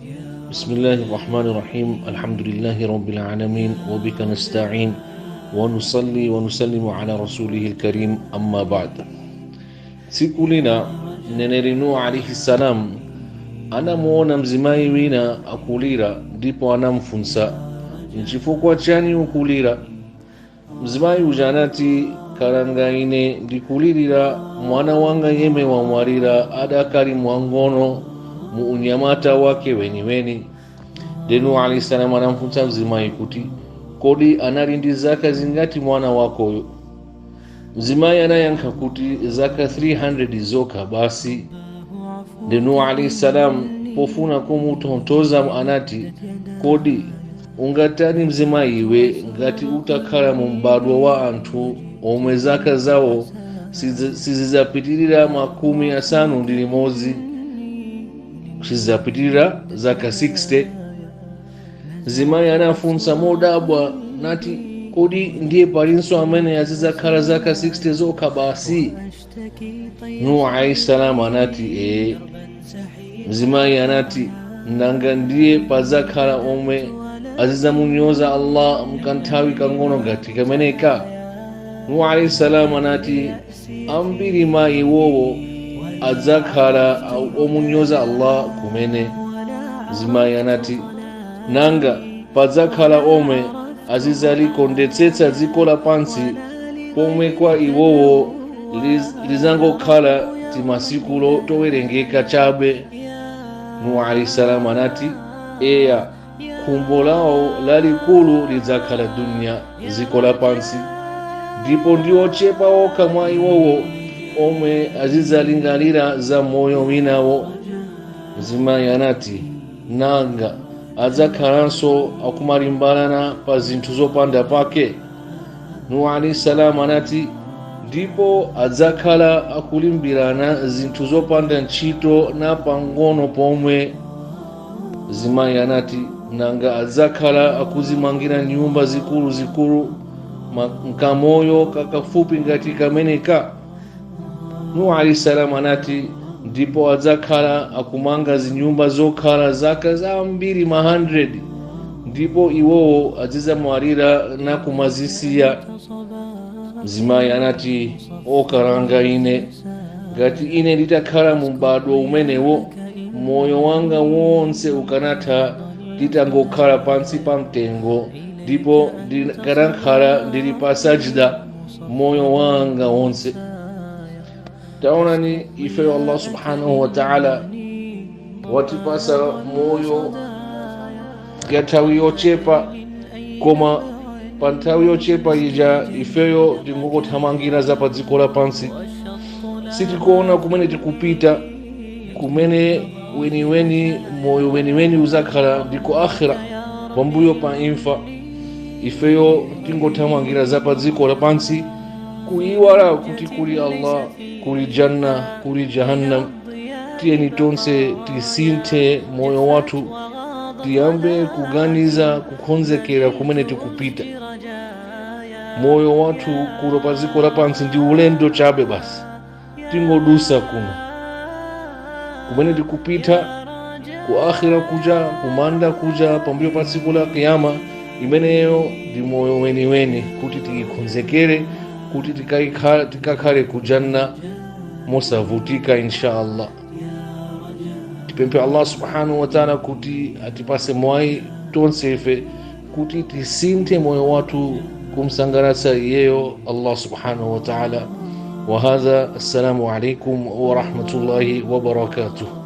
بسم الله الرحمن الرحيم الحمد لله رب العالمين وبك نستعين ونصلي ونسلم على رسوله الكريم أما بعد. Siku lina Neneri Nuh alayhi salam anamuona mzimayi wina akulira, ndipo anamfunsa nchifukwa chani ukulira. Mzimayi uja anati, kalanga ine ndikulirira mwana wanga yeme wamwalira adakali mwangono mu unyamata wake weni. Nuh alayhi salam anamfunsa mzimayi kuti, kodi anali ndi zaka zingati mwana wakoyo? Mzimayi anayankha kuti zaka 300 zokha basi. Nuh alayhi salam pofuna kumutontoza anati, kodi ungatani mzimayi iwe ngati utakhala mu mbadwa wa anthu omwe zaka zawo sizizapitirira 50, sizizapitirira zaka 60. Mzimayi anafunsa modabwa nati, kodi ndiye palinso amene azizakhala zaka 60 zokha basi? Nuh alayhi salam anati Mzimayi anati, nanga ndiye pazakhala omwe azizamunyoza Allah mkanthawi kangono ngati kameneka? Nuh alayhi salam anati, ambiri mwa iwowo adzakhala omunyoza Allah kumene. Mzimayi anati, nanga padzakhala omwe azizalikondetsetsa dziko lapansi, pomwe kwa iwowo lizangokhala timasiku towerengeka chabe? Nuh alayhi salam anati, eya, khumbo lawo lalikulu lidzakhala dunya, dziko lapansi, ndipo ndi ochepa okha mwa iwowo omwe azizalingalira za moyo winawo. Mzimayi anati, nanga adzakhalanso akumalimbalana pa zinthu zopanda pake? Nuh alayhi salam anati, ndipo adzakhala akulimbirana zinthu zopanda ntchito na pang'ono pomwe. Mzimayi anati, nanga adzakhala akuzimangira nyumba zikulu mkamoyo kakafupi ngati kameneka? Nuh alayhi salam anati, ndipo adzakhala akumanga zinyumba zokhala zaka zambiri 100, ndipo iwowo azizamwalira na kumazisiya. Mzimayi anati, okalanga ine, ngati ine nditakhala mu mbadwa umenewo, moyo wanga wonse ukanatha nditangokhala pansi pa mtengo, ndipo ndikanakhala ndili pa sajda moyo wanga wonse. Taonani ifeyo Allah subhanahu wa ta'ala watipasa moyo ya nthawi yochepa, koma pa nthawi yochepa ija ifeyo tingokothamangira za pa dziko lapansi. Sitikuona kumene tikupita, kumene weniweni moyo weniweni uzakhala ndiko akhira, pambuyo pa imfa. Ifeyo tingothamangira za pa dziko lapansi, kuiwala kuti kuli Allah, kuli janna, kuli jahannam. Tiyeni tonse tisinthe moyo wathu, tiyambe kuganiza kukonzekera kumene tikupita. Moyo wathu kuno pa dziko lapansi ndi ulendo chabe basi, tingodusa kuno. Kumene tikupita ku akhira kuja, kumanda kuja, pambuyo pa tsiku la kiyama, imeneyo ndi moyo weniweni, kuti tikonzekere kuti tikakhale kujanna mosavutika insha Allah. Tipemphe Allah subhanahu wa ta'ala kuti atipase mwayi tonse ife kuti tisinthe moyo wathu kumsangalatsa iyeyo Allah subhanahu wa ta'ala. Wa hadha, assalamu alaikum wa rahmatullahi wa barakatuh.